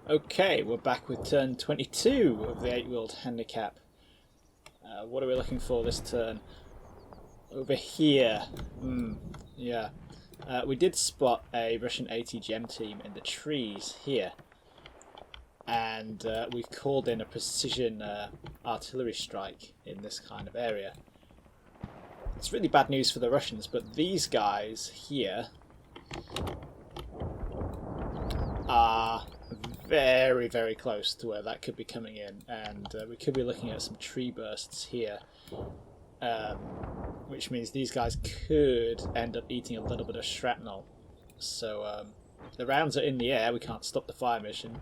Okay, we're back with turn 22 of the 8-wheeled Handicap. What are we looking for this turn? Over here. Yeah. We did spot a Russian ATGM team in the trees here. And we've called in a precision artillery strike in this kind of area. It's really bad news for the Russians, but these guys here are very, very close to where that could be coming in, and we could be looking at some tree bursts here, which means these guys could end up eating a little bit of shrapnel. So the rounds are in the air, we can't stop the fire mission.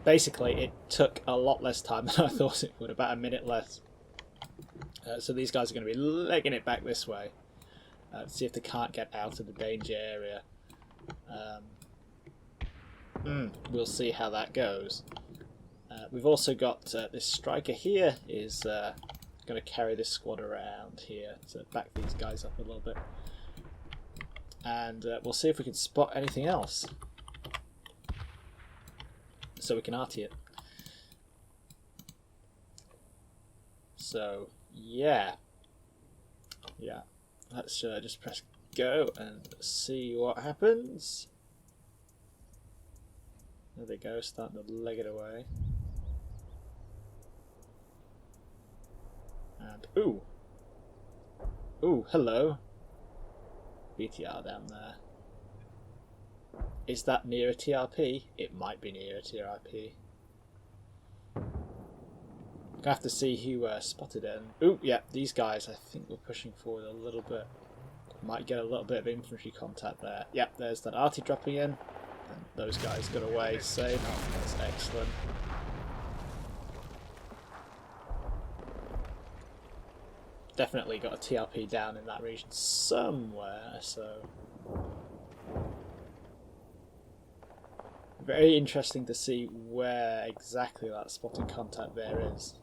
Basically, it took a lot less time than I thought it would, about a minute less. So these guys are going to be legging it back this way to see if they can't get out of the danger area. We'll see how that goes. We've also got this Stryker here is going to carry this squad around here to back these guys up a little bit. And we'll see if we can spot anything else, so we can arty it. So yeah, let's just press go and see what happens. There they go, starting to leg it away. And ooh, hello, BTR down there. Is that near a TRP? It might be near a TRP. I have to see who spotted it. Ooh, yeah, these guys I think we're pushing forward a little bit. Might get a little bit of infantry contact there. Yep, there's that arty dropping in. And those guys got away safe. That's excellent. Definitely got a TRP down in that region somewhere, so very interesting to see where exactly that spotting contact there is.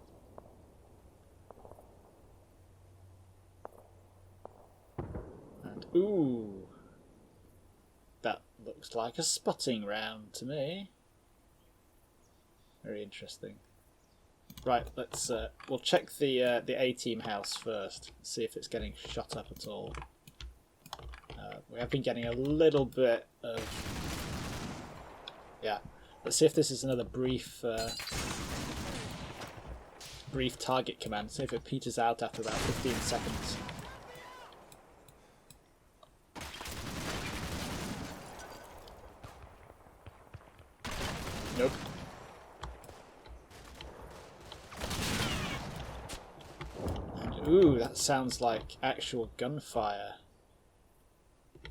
And ooh, that looks like a spotting round to me. Very interesting. Right, let's we'll check the A-team house first, see if it's getting shot up at all. We have been getting a little bit of, yeah. Let's see if this is another brief brief target command. See if it peters out after about 15 seconds. Nope. And, ooh, that sounds like actual gunfire.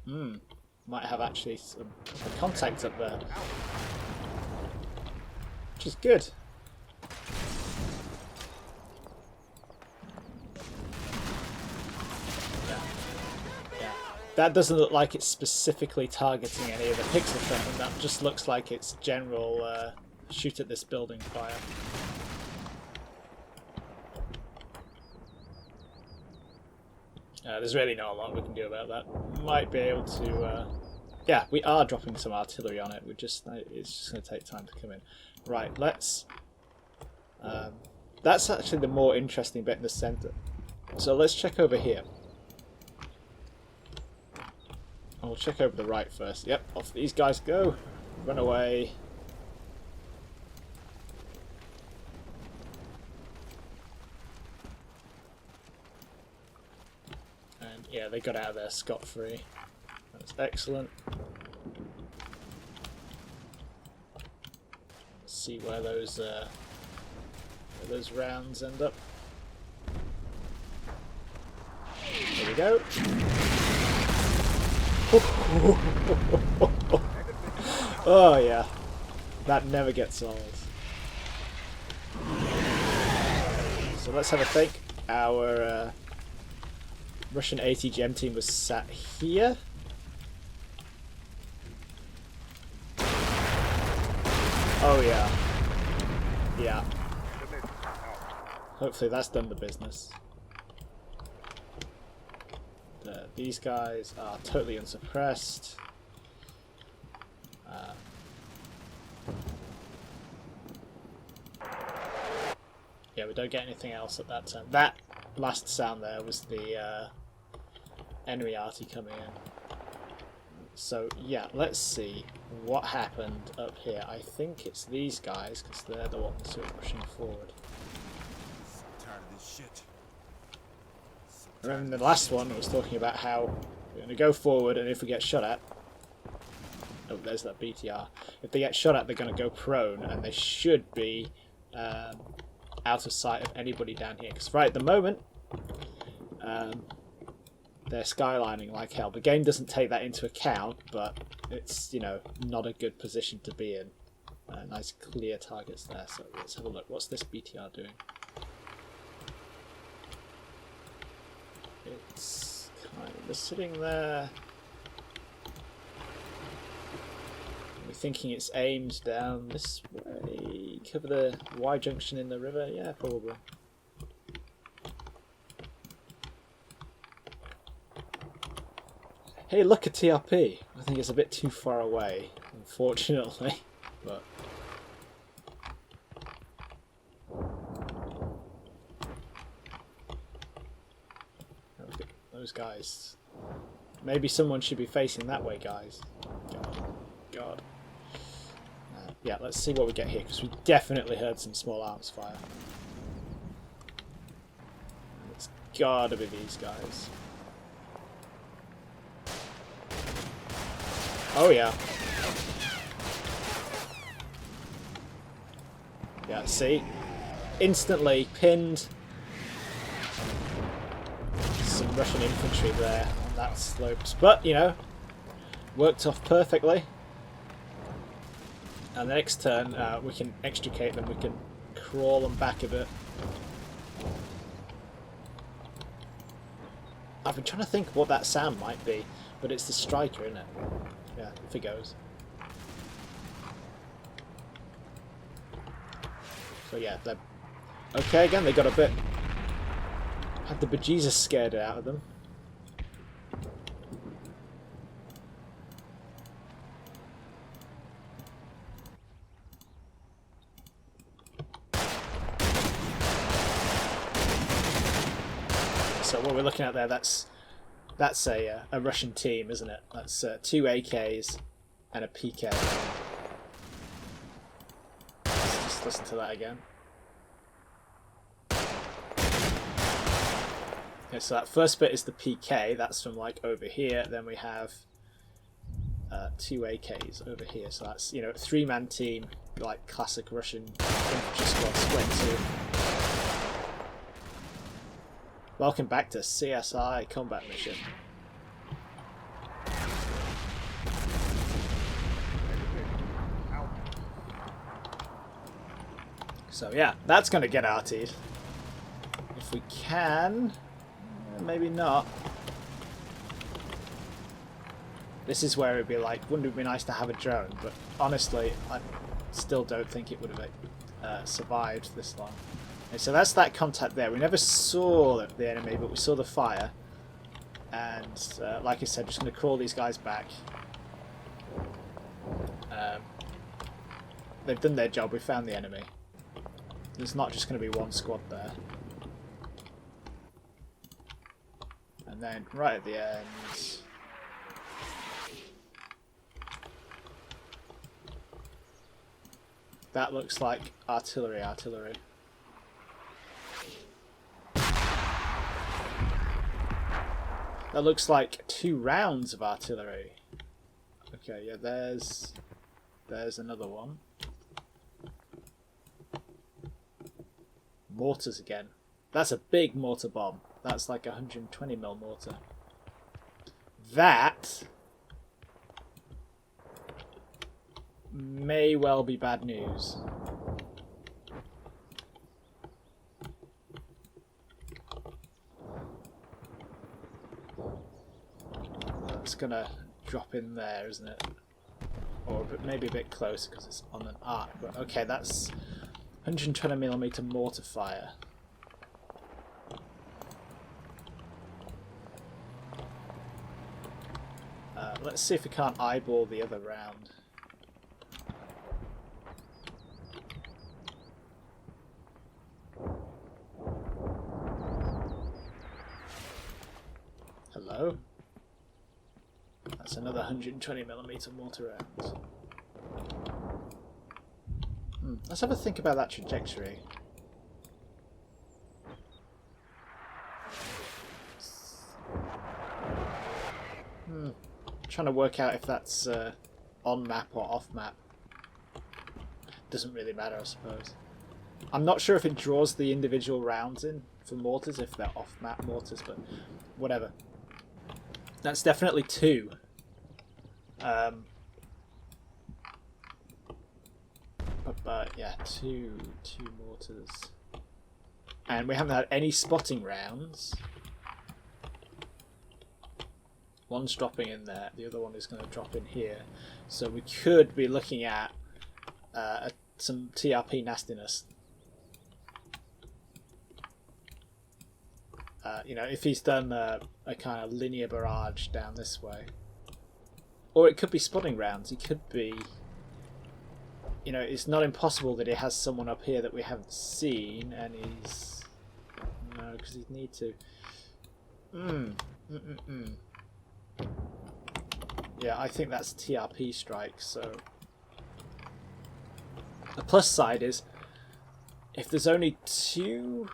Might have actually some contact up there, which is good. Yeah. That doesn't look like it's specifically targeting any of the pixel threat, that just looks like it's general shoot at this building fire. There's really not a lot we can do about that. Might be able to... yeah, we are dropping some artillery on it. It's just going to take time to come in. Right, let's... that's actually the more interesting bit in the centre. So let's check over here. And we'll check over the right first. Yep, off these guys go. Run away. Yeah, they got out of there scot-free. That's excellent. Let's see where those rounds end up. There we go. Oh yeah, that never gets old. So let's have a think. Our Russian ATGM team was sat here. Oh yeah. Yeah. Hopefully that's done the business. These guys are totally unsuppressed. Yeah, we don't get anything else at that time. That last sound there was the enemy arty coming in. So yeah, let's see what happened up here. I think it's these guys, because they're the ones who are pushing forward. So tired of this shit. Remember the last one I was talking about how we're going to go forward, and if we get shot at... Oh, there's that BTR. If they get shot at, they're going to go prone, and they should be out of sight of anybody down here. Because right at the moment, they're skylining like hell. The game doesn't take that into account, but it's, you know, not a good position to be in. Nice clear targets there. So let's have a look. What's this BTR doing? It's kind of sitting there. We're thinking it's aimed down this way. Cover the Y junction in the river? Yeah, probably. Hey, look at TRP. I think it's a bit too far away, unfortunately. But look at those guys. Maybe someone should be facing that way, guys. God. Yeah, let's see what we get here, because we definitely heard some small arms fire. It's gotta be these guys. Oh yeah. Yeah, see? Instantly pinned some Russian infantry there on that slopes. But, you know, worked off perfectly. And the next turn we can extricate them, we can crawl them back a bit. I've been trying to think what that sound might be, but it's the Stryker, isn't it? Yeah, if it goes. So yeah, they're... Okay, again, they got a bit... Had the bejesus scared out of them. So what we're looking at there, that's a Russian team, isn't it? That's 2 AKs and a PK. Let's just listen to that again. Okay, so that first bit is the PK. That's from like over here. Then we have 2 AKs over here. So that's, you know, 3-man team, like classic Russian infantry squad split 2. Welcome back to CSI Combat Mission. So yeah, that's going to get artied. If we can, maybe not. This is where it'd be like, wouldn't it be nice to have a drone? But honestly, I still don't think it would have survived this long. Okay, so that's that contact there. We never saw the enemy, but we saw the fire. And like I said, just going to crawl these guys back. They've done their job. We found the enemy. There's not just going to be one squad there. And then right at the end... That looks like artillery. That looks like 2 rounds of artillery. Okay, yeah, there's another one. Mortars again. That's a big mortar bomb. That's like a 120mm mortar. That may well be bad news. That's gonna drop in there, isn't it? Or maybe a bit closer because it's on an arc. But okay, that's 120mm mortar fire. Let's see if we can't eyeball the other round. Hello. That's another 120mm mortar rounds. Let's have a think about that trajectory. Trying to work out if that's on map or off map. Doesn't really matter, I suppose. I'm not sure if it draws the individual rounds in for mortars, if they're off map mortars, but whatever. That's definitely 2. But yeah, two mortars. And we haven't had any spotting rounds. One's dropping in there, the other one is going to drop in here. So we could be looking at some TRP nastiness. You know, if he's done a kind of linear barrage down this way. Or it could be spotting rounds. He could be... You know, it's not impossible that he has someone up here that we haven't seen, and he's... No, because he'd need to... Yeah, I think that's TRP strike, so... The plus side is, if there's only 2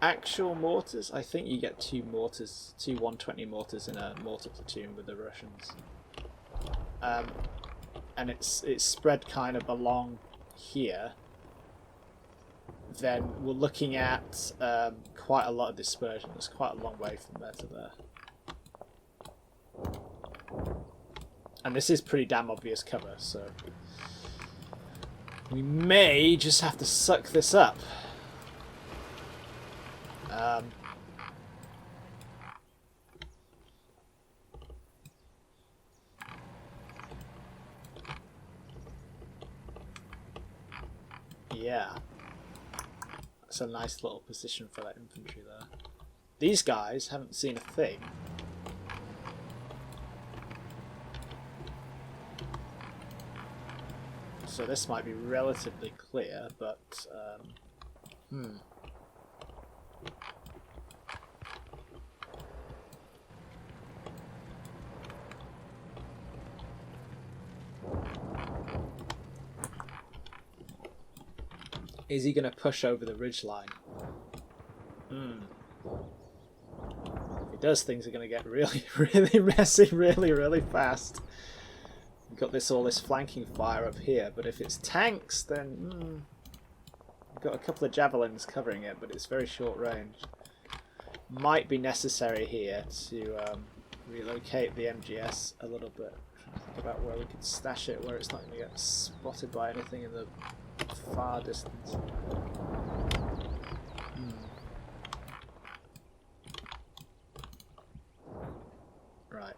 actual mortars, I think you get 2 mortars, 2 120 mortars in a mortar platoon with the Russians. And it's spread kind of along here. Then we're looking at quite a lot of dispersion. It's quite a long way from there to there. And this is pretty damn obvious cover, so we may just have to suck this up. Yeah. That's a nice little position for that infantry there. These guys haven't seen a thing. So this might be relatively clear, but is he going to push over the ridgeline? If he does, things are going to get really, really messy, really fast. We've got all this flanking fire up here, but if it's tanks, then we've got a couple of javelins covering it, but it's very short range. Might be necessary here to relocate the MGS a little bit. Trying to think about where we could stash it, where it's not going to get spotted by anything in the far distance. Right.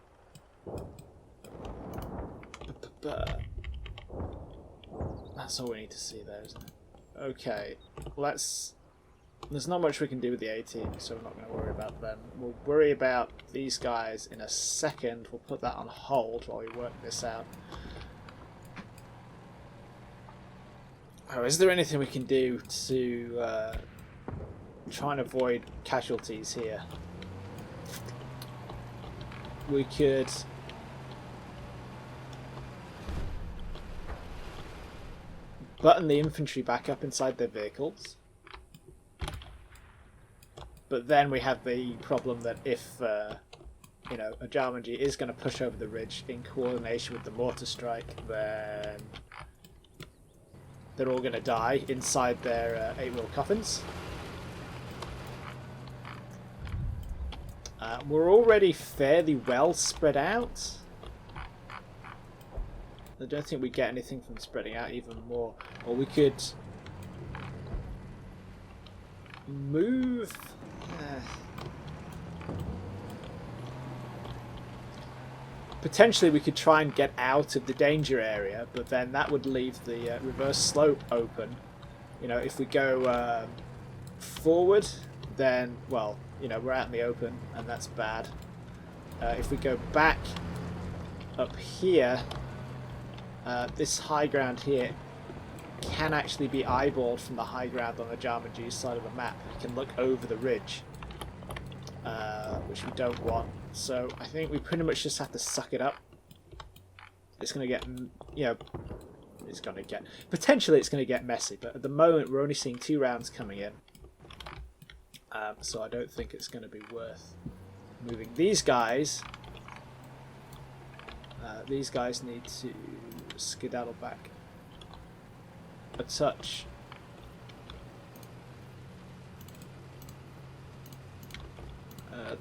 That's all we need to see there, isn't it? Okay, there's not much we can do with the 18, so we're not going to worry about them. We'll worry about these guys in a second. We'll put that on hold while we work this out. Oh, is there anything we can do to try and avoid casualties here? We could... button the infantry back up inside their vehicles. But then we have the problem that if, you know, AjarmanG is going to push over the ridge in coordination with the mortar strike, then they're all going to die inside their 8-wheel coffins. We're already fairly well spread out. I don't think we get anything from spreading out even more. Or we could move... Potentially we could try and get out of the danger area, but then that would leave the reverse slope open. You know, if we go forward, then, well, you know, we're out in the open, and that's bad. If we go back up here... this high ground here can actually be eyeballed from the high ground on the AjarmanG's side of the map. You can look over the ridge, which we don't want. So I think we pretty much just have to suck it up. It's going to get, you know, it's going to get, potentially it's going to get messy, but at the moment we're only seeing 2 rounds coming in. So I don't think it's going to be worth moving. These guys need to skedaddle back a touch.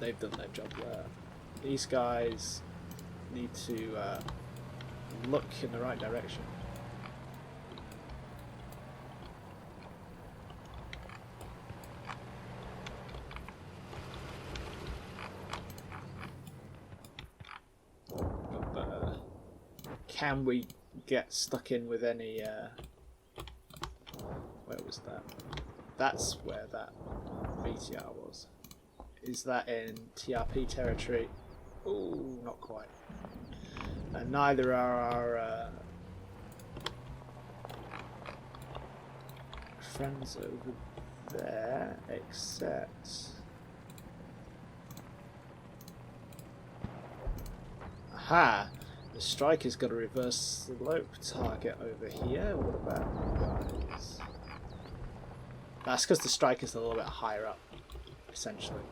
They've done their job there. These guys need to look in the right direction. Can we get stuck in with any... where was that? That's where that BTR was. Is that in TRP territory? Ooh, not quite. And neither are our friends over there, except... Aha! The Stryker's got a reverse slope target over here. What about you guys? That's because the Stryker's a little bit higher up, essentially.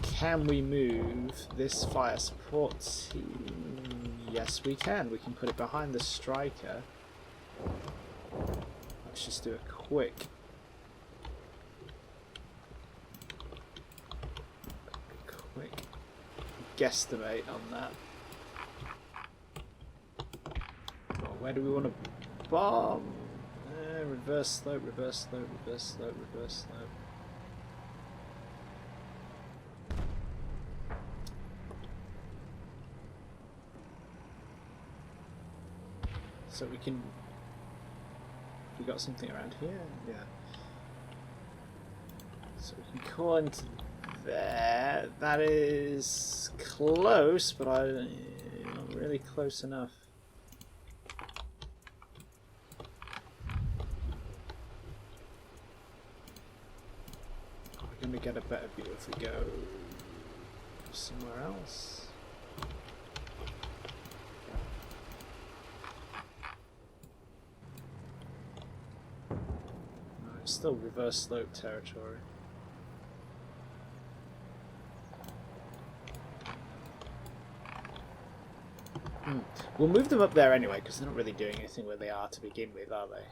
Can we move this fire support team? Yes, we can. We can put it behind the Stryker. Let's just do a quick guesstimate on that. Well, where do we want to bomb? Reverse slope, reverse slope, reverse slope, reverse slope. So we can... We got something around here? Yeah. So we can call into there. That is close, but not really close enough. We're going to get a better view if we go somewhere else. No, it's still reverse slope territory. We'll move them up there anyway, because they're not really doing anything where they are to begin with, are they?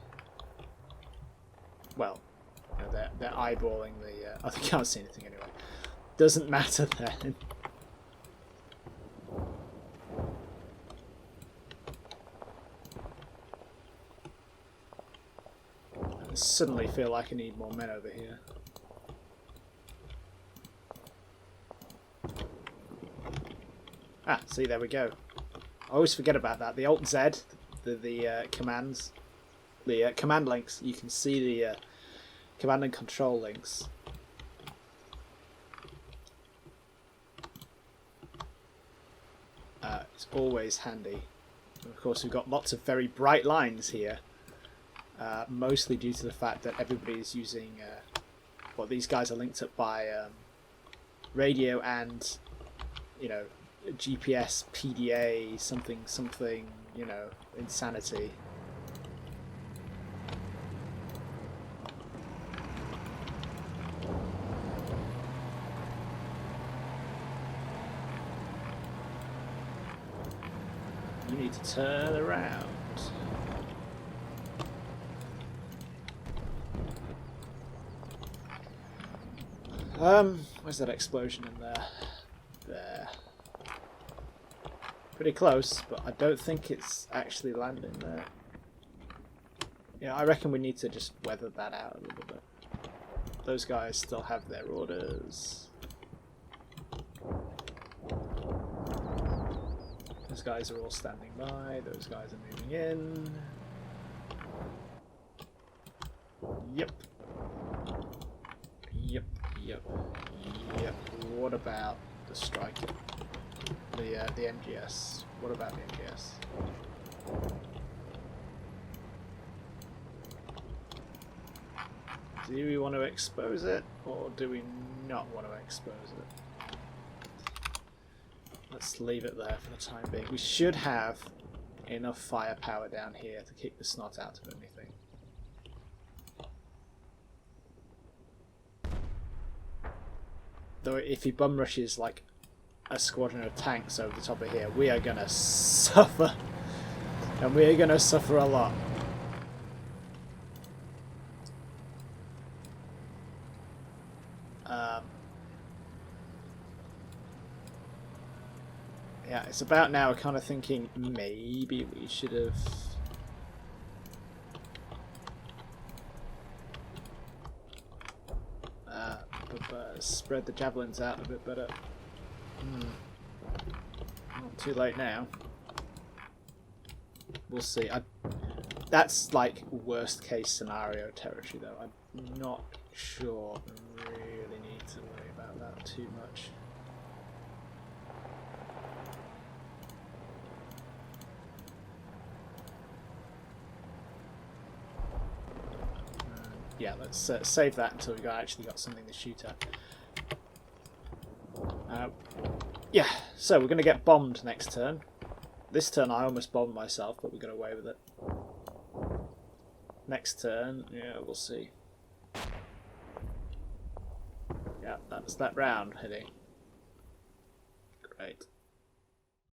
Well, you know, they're eyeballing the... oh, they can't see anything anyway. Doesn't matter then. I suddenly feel like I need more men over here. Ah, see, there we go. I always forget about that. The Alt Z, the commands, the command links. You can see the command and control links. It's always handy. And of course, we've got lots of very bright lines here, mostly due to the fact that everybody is using. Well, these guys are linked up by radio and, you know, GPS, PDA, something, you know, insanity. You need to turn around. Where's that explosion in there? There. Pretty close, but I don't think it's actually landing there. Yeah, I reckon we need to just weather that out a little bit. Those guys still have their orders. Those guys are all standing by. Those guys are moving in. Yep. Yep, yep, yep. What about the Stryker? The MGS. What about the MGS? Do we want to expose it, or do we not want to expose it? Let's leave it there for the time being. We should have enough firepower down here to kick the snot out of anything. Though if he bum rushes like a squadron of tanks over the top of here, we are going to suffer. And we are going to suffer a lot. Yeah, it's about now kind of thinking maybe we should have... spread the javelins out a bit better. Not too late now. We'll see. That's like worst case scenario territory though. I'm not sure I really need to worry about that too much. Yeah, let's save that until we've actually got something to shoot at. Yeah, so we're going to get bombed next turn. This turn I almost bombed myself, but we got away with it. Next turn, yeah, we'll see. Yeah, that's that round heading. Great.